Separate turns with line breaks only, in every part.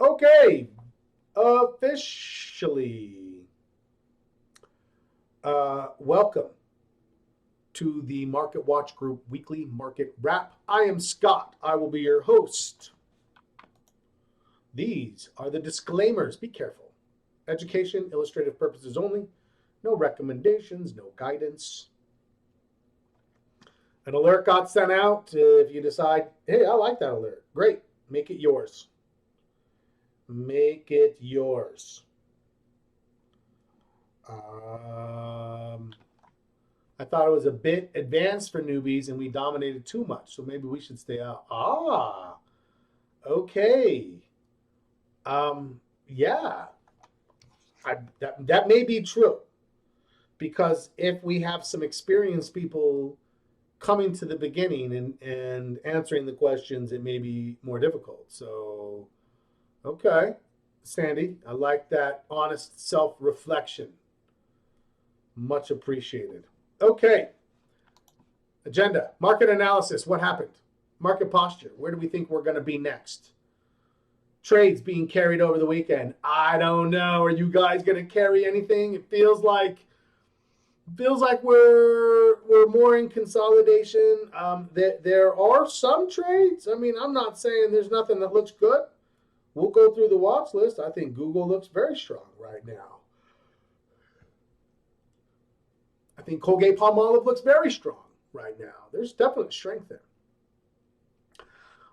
Okay, officially, welcome to the Market Watch Group Weekly Market Wrap. I am Scott. I will be your host. These are the disclaimers. Be careful. Education, illustrative purposes only. No recommendations, no guidance. An alert got sent out. If you decide, hey, I like that alert, great, make it yours. Make it yours. I thought it was a bit advanced for newbies and we dominated too much, so maybe we should stay out. Okay. Yeah, that may be true, because if we have some experienced people coming to the beginning and answering the questions, it may be more difficult. So, okay, Sandy, I like that honest self-reflection. Much appreciated. Okay, agenda, market analysis, what happened? Market posture, where do we think we're going to be next? Trades being carried over the weekend. I don't know. Are you guys going to carry anything? It feels like we're more in consolidation. There are some trades. I mean, I'm not saying there's nothing that looks good. We'll go through the watch list. I think Google looks very strong right now. I think Colgate-Palmolive looks very strong right now. There's definite strength there.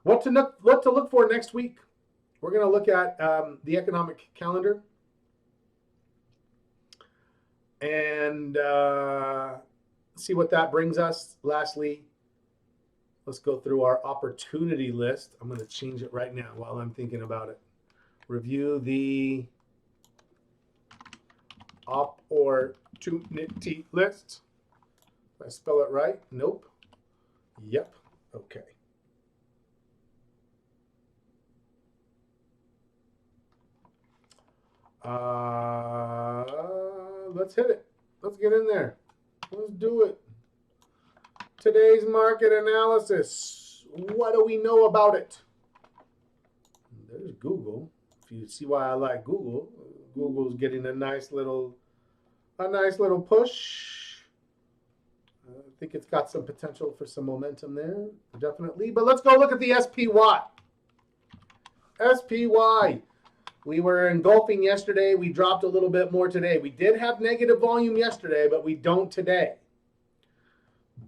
What to look for next week? We're going to look at the economic calendar and see what that brings us. Lastly, let's go through our opportunity list. I'm going to change it right now while I'm thinking about it. Review the opportunity list. Did I spell it right? Nope. Yep. Okay. Let's hit it. Let's get in there. Let's do it. Today's market analysis. What do we know about it? There's Google. If you see why I like Google, Google's getting a nice little push. I think it's got some potential for some momentum there, definitely. But let's go look at the SPY. SPY. We were engulfing yesterday. We dropped a little bit more today. We did have negative volume yesterday, but we don't today.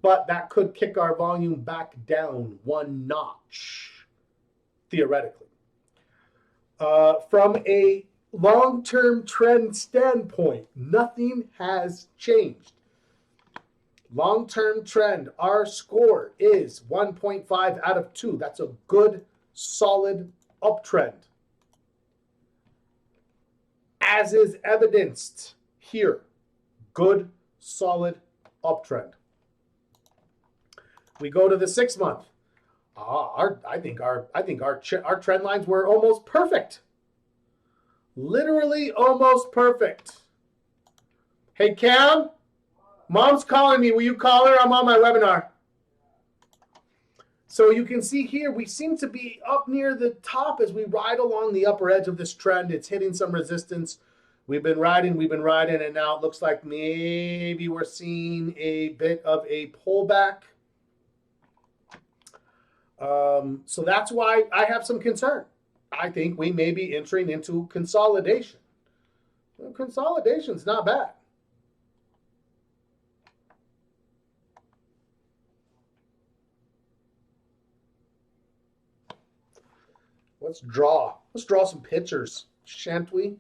But that could kick our volume back down one notch, theoretically. From a long-term trend standpoint, nothing has changed. Long-term trend, our score is 1.5 out of 2. That's a good, solid uptrend, as is evidenced here. Good, solid uptrend. We go to the 6 month. I think our trend lines were almost perfect. Literally almost perfect. Hey Cam, Mom's calling me. Will you call her? I'm on my webinar. So you can see here, we seem to be up near the top as we ride along the upper edge of this trend. It's hitting some resistance. We've been riding, and now it looks like maybe we're seeing a bit of a pullback. So that's why I have some concern. I think we may be entering into consolidation. Well, consolidation's not bad. Let's draw some pictures, shan't we?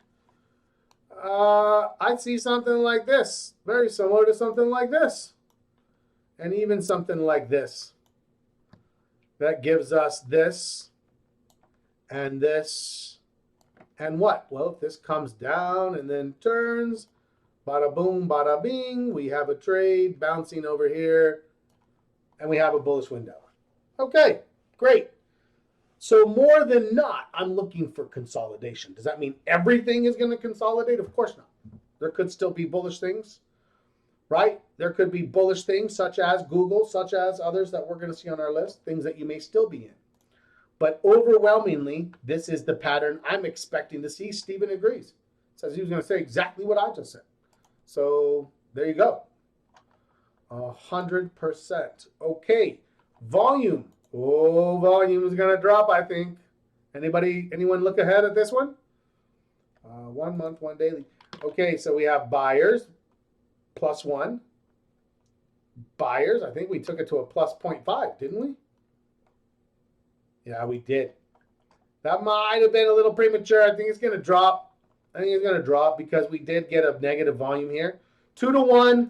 I see something like this, very similar to something like this, and even something like this. That gives us this, and what? Well, if this comes down and then turns, bada boom, bada bing, we have a trade bouncing over here, and we have a bullish window. Okay, great. So more than not, I'm looking for consolidation. Does that mean everything is going to consolidate? Of course not. There could still be bullish things, right? There could be bullish things such as Google, such as others that we're going to see on our list, things that you may still be in. But overwhelmingly, this is the pattern I'm expecting to see. Stephen agrees. Says he was going to say exactly what I just said. So there you go. 100%. Okay. Volume. Oh, volume is going to drop, I think. Anyone look ahead at this one? 1 month, 1 daily. Okay, so we have buyers, +1. Buyers, I think we took it to a +0.5, didn't we? Yeah, we did. That might have been a little premature. I think it's going to drop. I think it's going to drop because we did get a negative volume here. 2-1.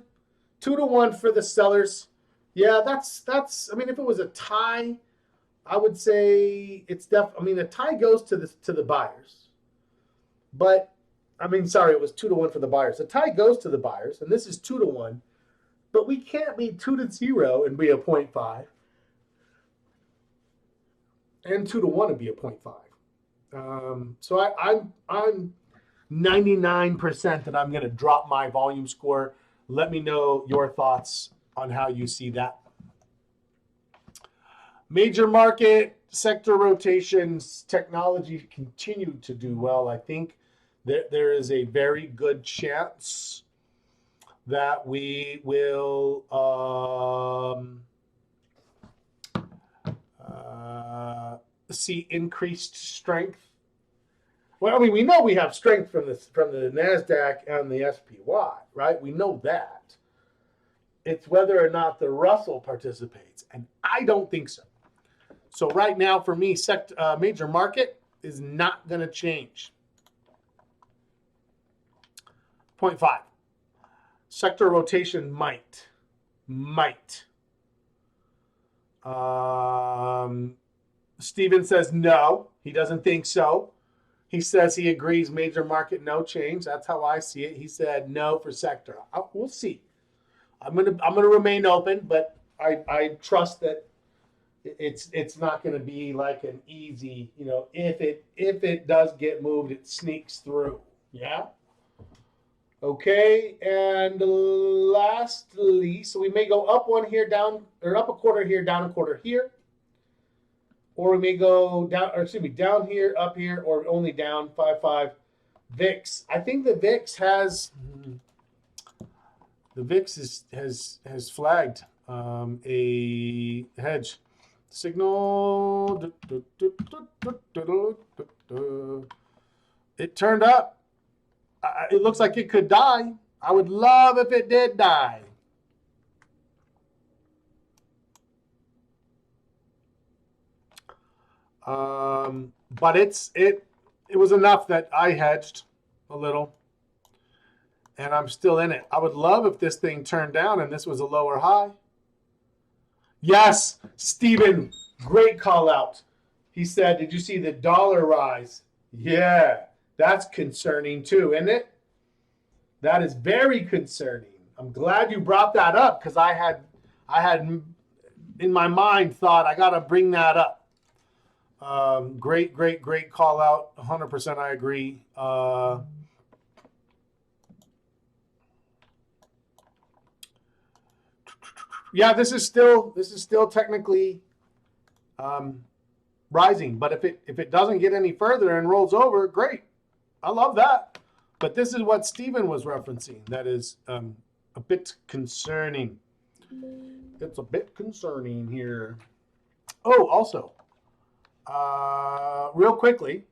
2-1 for the sellers. Yeah, that's. I mean, if it was a tie, I would say it's I mean, a tie goes to the buyers. But I mean, sorry, it was 2-1 for the buyers. A tie goes to the buyers, and this is 2-1. But we can't be 2-0 and be a 0.5. And 2-1 and be a 0.5. So I'm 99% that I'm going to drop my volume score. Let me know your thoughts on how you see that. Major market sector rotations, technology continue to do well. I think that there is a very good chance that we will see increased strength. Well, I mean, we know we have strength from the NASDAQ and the SPY, right? We know that. It's whether or not the Russell participates, and I don't think so. So right now, for me, major market is not going to change. 0.5. Sector rotation might. Steven says no, he doesn't think so. He says he agrees major market, no change. That's how I see it. He said no for sector. We'll see. I'm gonna remain open, but I trust that it's not going to be like an easy, if it does get moved, it sneaks through. Yeah. Okay, and lastly, so we may go up one here, down, or up a quarter here, down a quarter here. Or we may go down, or excuse me, down here, up here, or only down 5.5. VIX. I think the VIX has has flagged a hedge signal. It turned up. It looks like it could die. I would love if it did die. But it was enough that I hedged a little, and I'm still in it. I would love if this thing turned down and this was a lower high. Yes, Stephen, great call out. He said, did you see the dollar rise? Yeah, that's concerning too, isn't it? That is very concerning. I'm glad you brought that up because I had in my mind thought I got to bring that up. Great call out. 100% I agree. Yeah, this is still technically rising, but if it doesn't get any further and rolls over, great. I love that. But this is what Stephen was referencing. That is a bit concerning. It's a bit concerning here. Oh, also, real quickly,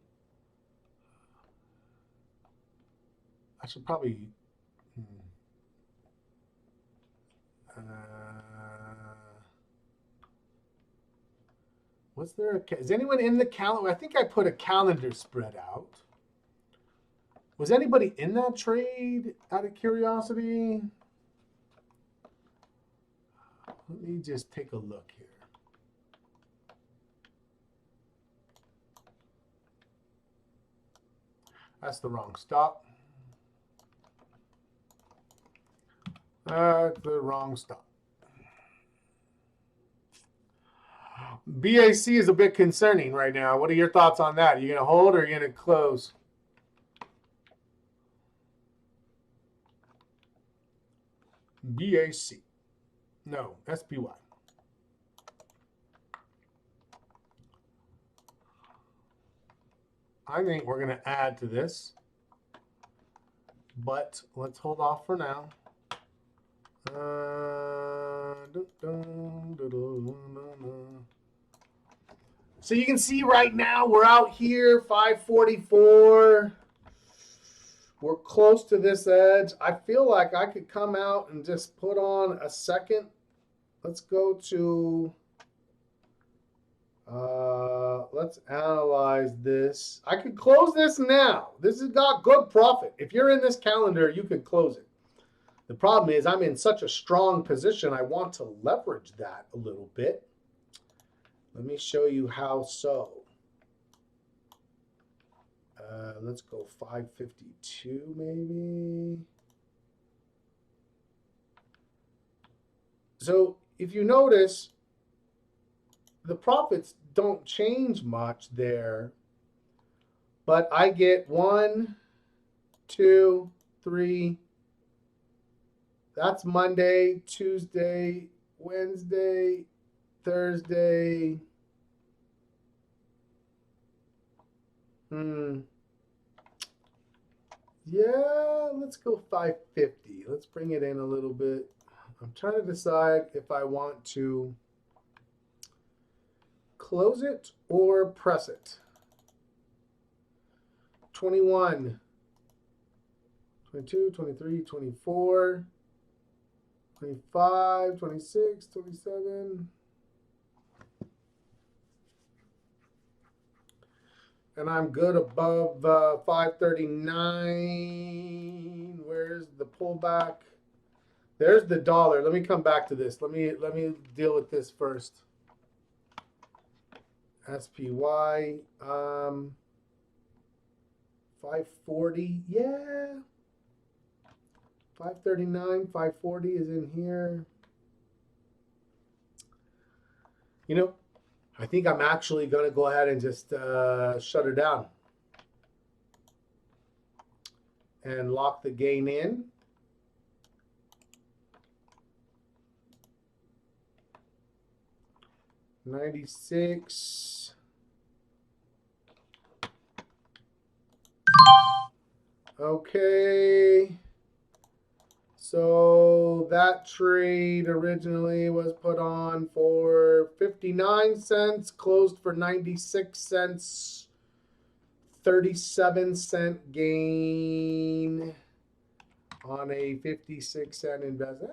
I should probably. Was there is anyone in the calendar? I think I put a calendar spread out. Was anybody in that trade out of curiosity? Let me just take a look here. That's the wrong stop. That's the wrong stop. BAC is a bit concerning right now. What are your thoughts on that? Are you going to hold or are you going to close? BAC. No, SPY. I think we're going to add to this. But let's hold off for now. So you can see right now we're out here, 544. We're close to this edge. I feel like I could come out and just put on a second. Let's go to, let's analyze this. I could close this now. This has got good profit. If you're in this calendar, you could close it. The problem is I'm in such a strong position, I want to leverage that a little bit. Let me show you how so. Let's go 552 maybe. So if you notice, the profits don't change much there, but I get 1, 2, 3. That's Monday, Tuesday, Wednesday, Thursday. Yeah, let's go 550. Let's bring it in a little bit. I'm trying to decide if I want to close it or press it. 21, 22, 23, 24, 25, 26, 27. And I'm good above 539. Where's the pullback? There's the dollar. Let me come back to this. Let me deal with this first. SPY 540. Yeah. 539, 540 is in here. You know, I think I'm actually going to go ahead and just shut her down and lock the gain in. $96. Okay. So that trade originally was put on for 59 cents, closed for 96 cents, 37-cent gain on a 56-cent investment.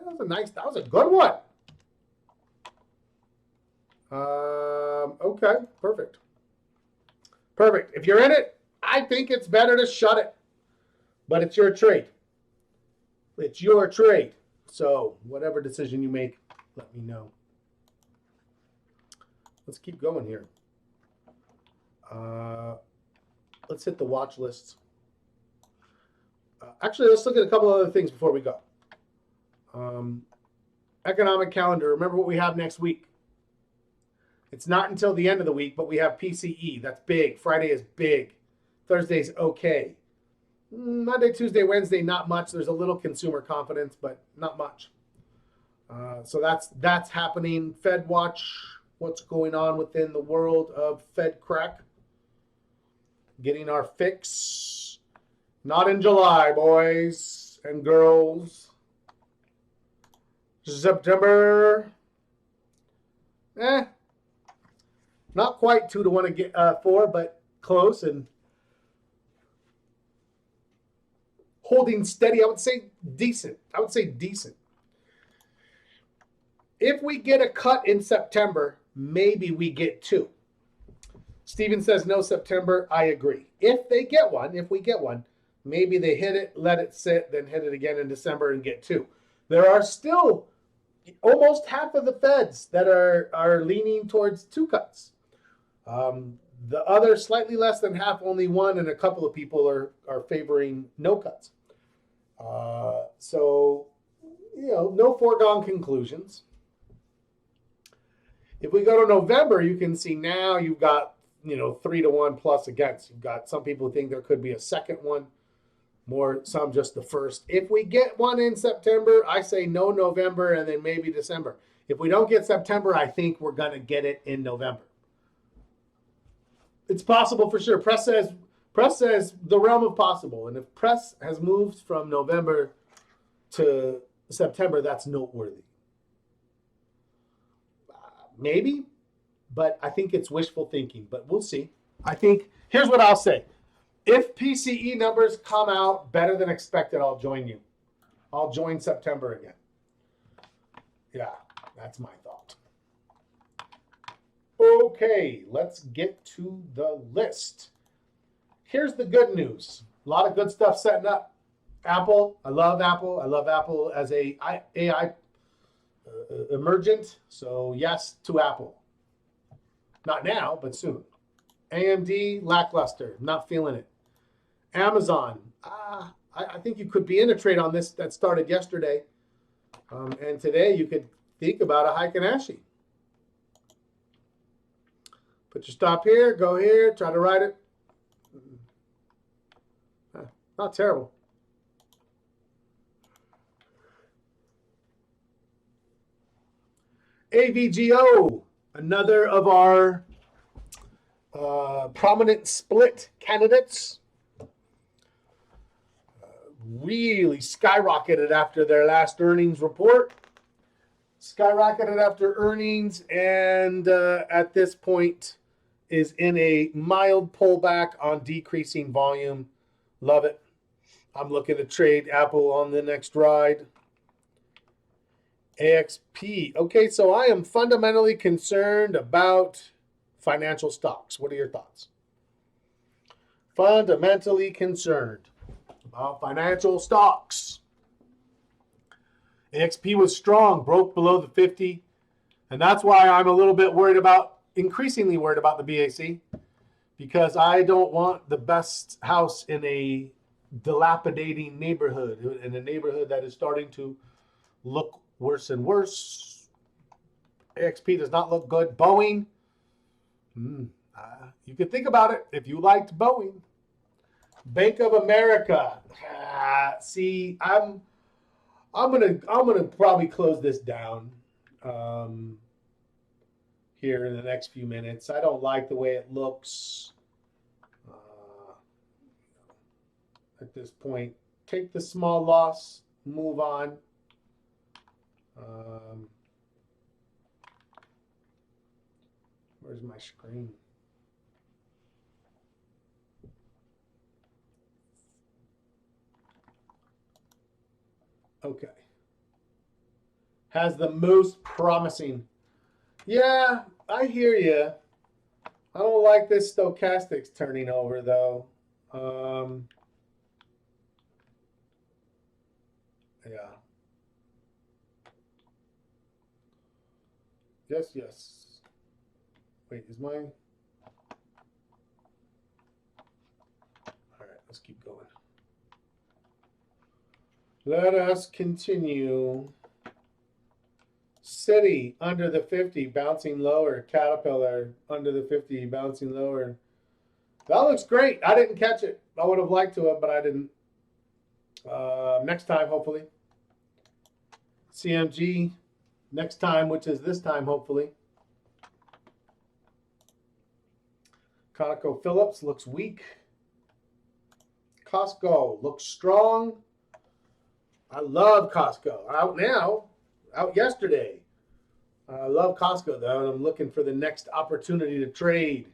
That was a good one. Okay, perfect. Perfect. If you're in it, I think it's better to shut it, but it's your trade. It's your trade. So whatever decision you make, let me know. Let's keep going here. Let's hit the watch lists. Actually, let's look at a couple other things before we go. Economic calendar. Remember what we have next week. It's not until the end of the week, but we have PCE. That's big. Friday is big. Thursday's okay. Monday, Tuesday, Wednesday, not much. There's a little consumer confidence, but not much. So that's happening. Fed watch, what's going on within the world of Fed crack. Getting our fix. Not in July, boys and girls. September. Not quite 2 to 1 again, 4, but close and holding steady. I would say decent. If we get a cut in September, maybe we get 2. Steven says no September. I agree. If we get one, maybe they hit it, let it sit, then hit it again in December and get 2. There are still almost half of the Feds that are leaning towards 2 cuts. The other slightly less than half, only 1, and a couple of people are favoring no cuts. So, no foregone conclusions. If we go to November, you can see now you've got, 3 to 1 plus against. You've got some people think there could be a second one, some just the first. If we get one in September, I say no November and then maybe December. If we don't get September, I think we're going to get it in November. It's possible for sure. Press Press says the realm of possible. And if press has moved from November to September, that's noteworthy. Maybe, but I think it's wishful thinking, but we'll see. I think, here's what I'll say. If PCE numbers come out better than expected, I'll join you. I'll join September again. Yeah, that's my thought. Okay, let's get to the list. Here's the good news. A lot of good stuff setting up. Apple, I love Apple. I love Apple as a AI emergent. So yes to Apple. Not now, but soon. AMD, lackluster. Not feeling it. Amazon, I think you could be in a trade on this that started yesterday. And today you could think about a Heiken Ashi. Put your stop here, go here, try to ride it. Not terrible. AVGO, another of our prominent split candidates. Really skyrocketed after their last earnings report. Skyrocketed after earnings, and at this point is in a mild pullback on decreasing volume. Love it. I'm looking to trade Apple on the next ride. AXP. Okay, so I am fundamentally concerned about financial stocks. What are your thoughts? Fundamentally concerned about financial stocks. AXP was strong, broke below the 50, and that's why I'm a little bit increasingly worried about the BAC, because I don't want the best house in a dilapidating neighborhood, in a neighborhood that is starting to look worse and worse. AXP does not look good. Boeing, you could think about it if you liked Boeing. Bank of America. See, I'm gonna probably close this down here in the next few minutes. I don't like the way it looks at this point. Take the small loss, move on. Where's my screen? Okay. Has the most promising. Yeah, I hear you. I don't like this stochastics turning over, though. Yeah. Yes. Wait, is mine? All right, let's keep going. Let us continue. Citi under the 50, bouncing lower. Caterpillar under the 50, bouncing lower. That looks great. I didn't catch it. I would have liked to have, but I didn't. Next time, hopefully. CMG, next time, which is this time, hopefully. ConocoPhillips looks weak. Costco looks strong. I love Costco. Out yesterday. I love Costco, though, and I'm looking for the next opportunity to trade.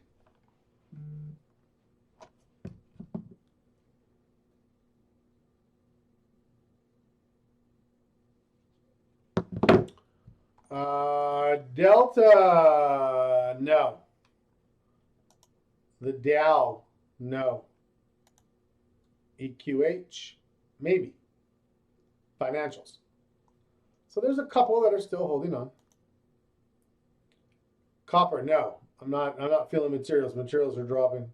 Delta, no. The Dow, no. EQH, maybe. Financials. So there's a couple that are still holding on. Copper, no. I'm not feeling materials. Materials are dropping.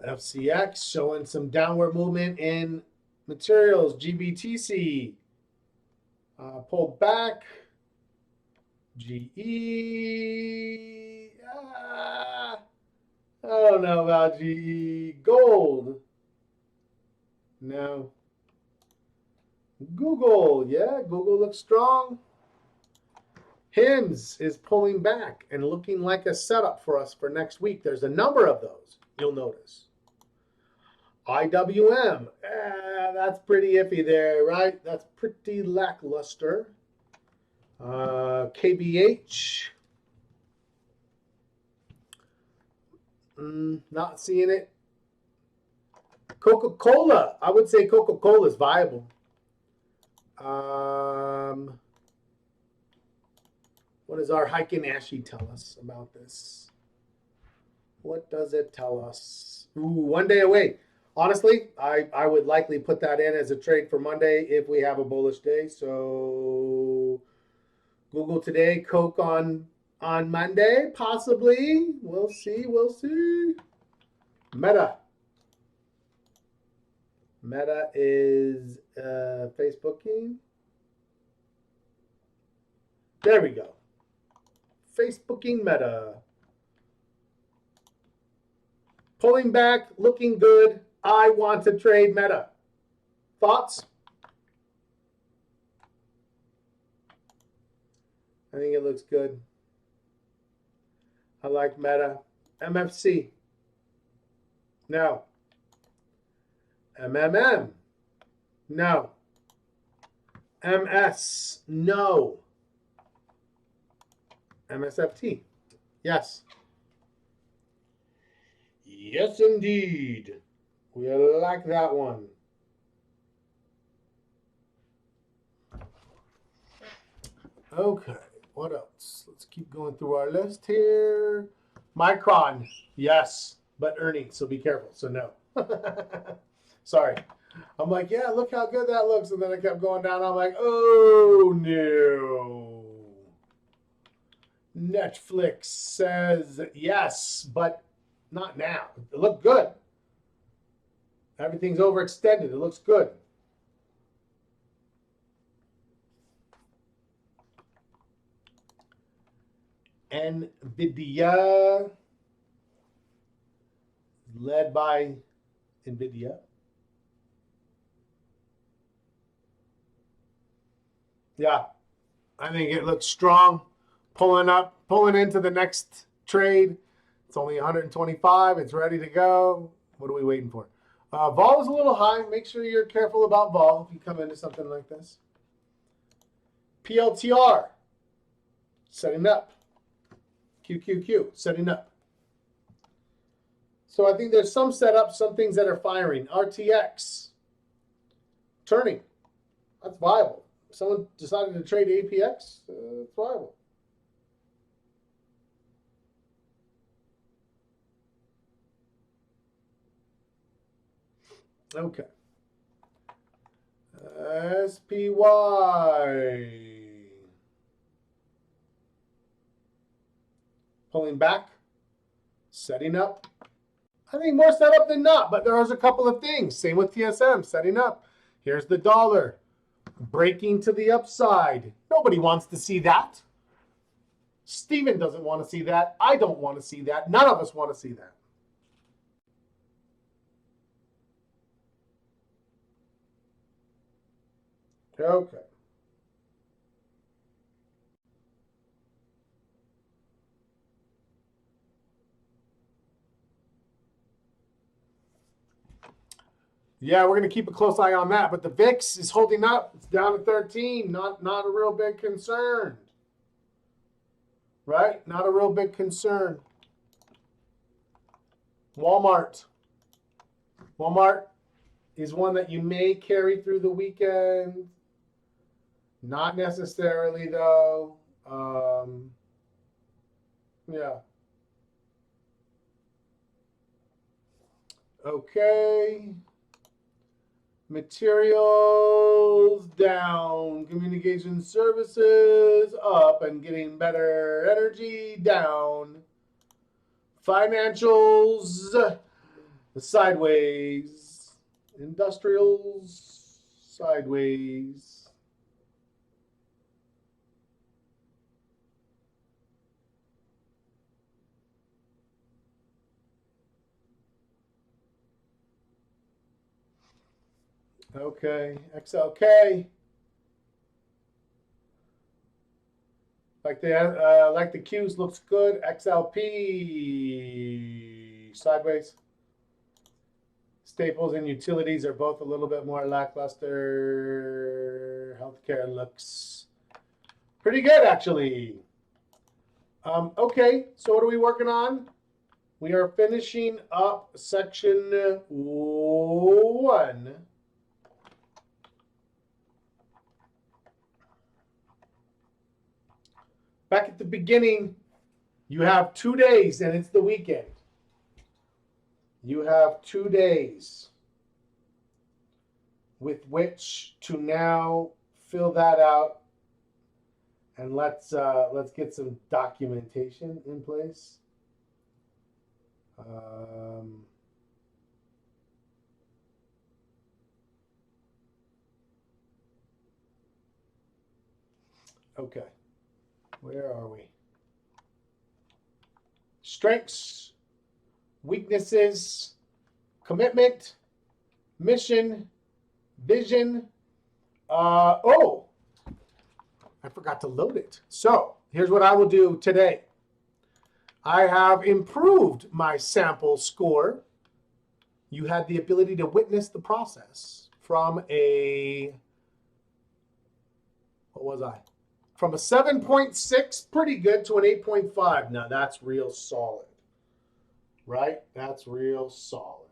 FCX showing some downward movement in materials. GBTC pulled back. GE. I don't know about GE. Gold. No. Google. Yeah, Google looks strong. HIMS is pulling back and looking like a setup for us for next week. There's a number of those, you'll notice. IWM, that's pretty iffy there, right? That's pretty lackluster. KBH, not seeing it. Coca-Cola, I would say Coca-Cola is viable. What does our Heiken Ashi tell us about this? What does it tell us? Ooh, 1 day away. Honestly, I would likely put that in as a trade for Monday if we have a bullish day. So Google today, Coke on Monday, possibly. We'll see. Meta. Meta is Facebooking. There we go. Facebooking Meta. Pulling back, looking good. I want to trade Meta. Thoughts? I think it looks good. I like Meta. MFC. No. MMM. No. MS. No. MSFT. Yes. Yes, indeed. We like that one. Okay, what else? Let's keep going through our list here. Micron, yes, but earnings, so be careful. So no. Sorry. I'm like, yeah, look how good that looks. And then I kept going down. I'm like, oh, no. Netflix says yes, but not now. It looked good. Everything's overextended. It looks good. NVIDIA, led by NVIDIA. Yeah, I think it looks strong. Pulling into the next trade. It's only 125. It's ready to go. What are we waiting for? Vol is a little high. Make sure you're careful about vol if you come into something like this. PLTR, setting up. QQQ, setting up. So I think there's some setups, some things that are firing. RTX, turning. That's viable. If someone decided to trade APX, it's viable. Okay. SPY. Pulling back. Setting up. I think more setup than not, but there's a couple of things. Same with TSM, setting up. Here's the dollar. Breaking to the upside. Nobody wants to see that. Steven doesn't want to see that. I don't want to see that. None of us want to see that. Okay. Yeah, we're going to keep a close eye on that. But the VIX is holding up. It's down to 13. Not a real big concern. Right? Not a real big concern. Walmart. Walmart is one that you may carry through the weekend. Not necessarily, though. Yeah. Okay. Materials down. Communication services up and getting better. Energy down. Financials sideways. Industrials sideways. Okay, XLK. Like the Q's looks good. XLP sideways. Staples and utilities are both a little bit more lackluster. Healthcare looks pretty good, actually. Okay, so what are we working on? We are finishing up section 1. Back at the beginning, you have 2 days and it's the weekend. You have 2 days with which to now fill that out, and let's get some documentation in place. Okay, where are we? Strengths, weaknesses, commitment, mission, vision. Oh, I forgot to load it. So here's what I will do today. I have improved my sample score. You had the ability to witness the process from a, what was I? From a 7.6, pretty good, to an 8.5. Now that's real solid, right? That's real solid.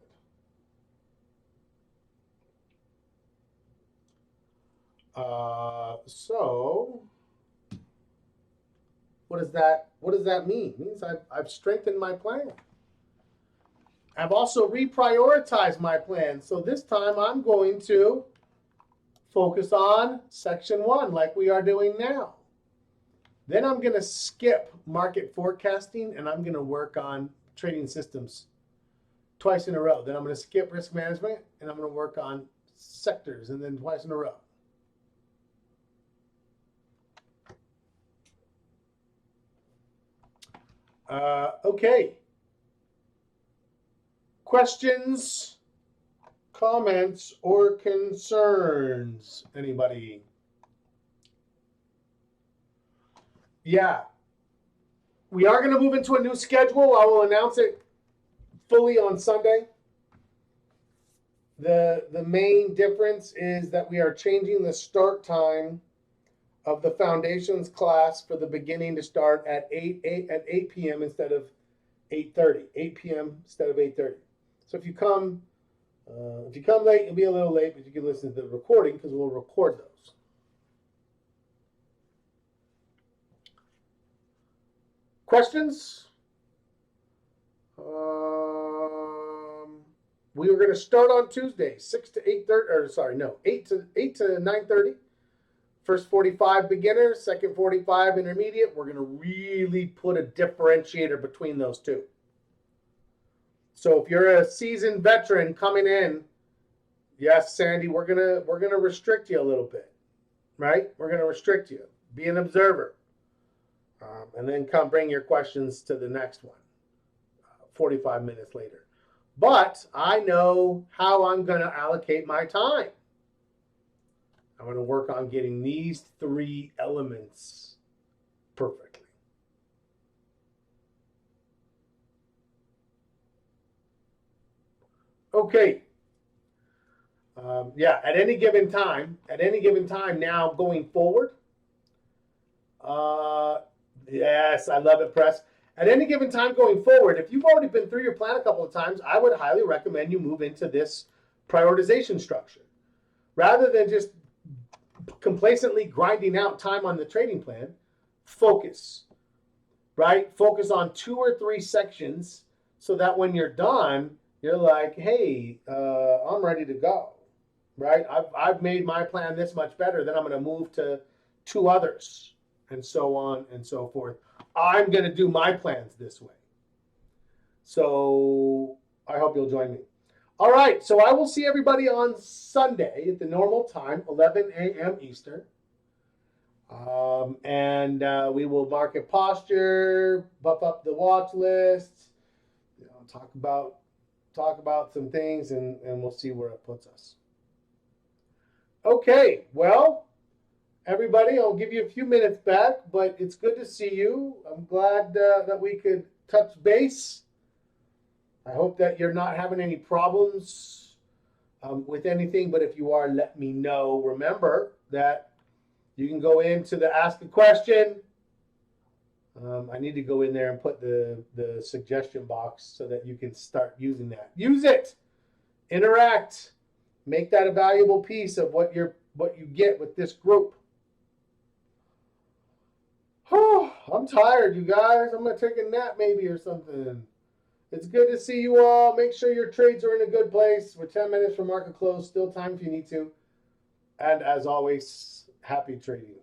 So what does that mean? It means I've strengthened my plan. I've also reprioritized my plan. So this time I'm going to focus on section 1 like we are doing now. Then I'm going to skip market forecasting and I'm going to work on trading systems twice in a row. Then I'm going to skip risk management and I'm going to work on sectors, and then twice in a row. Okay. Questions, comments, or concerns? Anybody? Yeah. We are going to move into a new schedule. I will announce it fully on Sunday. The main difference is that we are changing the start time of the foundations class for the beginning to start at 8 p.m. instead of 8:30. 8 p.m. instead of 8:30. So if you come late, you'll be a little late, but you can listen to the recording because we'll record those. Questions? We were going to start on Tuesday, 6 to 8:30, or sorry, no, 8 to 9:30. First 45 beginner, second 45 intermediate. We're going to really put a differentiator between those two. So if you're a seasoned veteran coming in, yes, Sandy, we're gonna restrict you a little bit, right? We're gonna restrict you. Be an observer, and then come bring your questions to the next one, 45 minutes later. But I know how I'm gonna allocate my time. I'm gonna work on getting these 3 elements perfectly. Okay. Yeah, at any given time now going forward. Yes, I love it, Press. At any given time going forward, if you've already been through your plan a couple of times, I would highly recommend you move into this prioritization structure. Rather than just complacently grinding out time on the trading plan, focus, right? Focus on 2 or 3 sections so that when you're done, you're like, hey, I'm ready to go, right? I've made my plan this much better, then I'm going to move to 2 others, and so on and so forth. I'm going to do my plans this way. So I hope you'll join me. All right, so I will see everybody on Sunday at the normal time, 11 a.m. Eastern. And we will market posture, buff up the watch list, talk about some things, and we'll see where it puts us. Okay, well, everybody, I'll give you a few minutes back, but it's good to see you. I'm glad that we could touch base. I hope that you're not having any problems with anything, but if you are, let me know. Remember that you can go into the Ask a Question. I need to go in there and put the suggestion box so that you can start using that. Use it. Interact. Make that a valuable piece of what you get with this group. Oh, I'm tired, you guys. I'm going to take a nap maybe or something. It's good to see you all. Make sure your trades are in a good place. We're 10 minutes from market close. Still time if you need to. And as always, happy trading.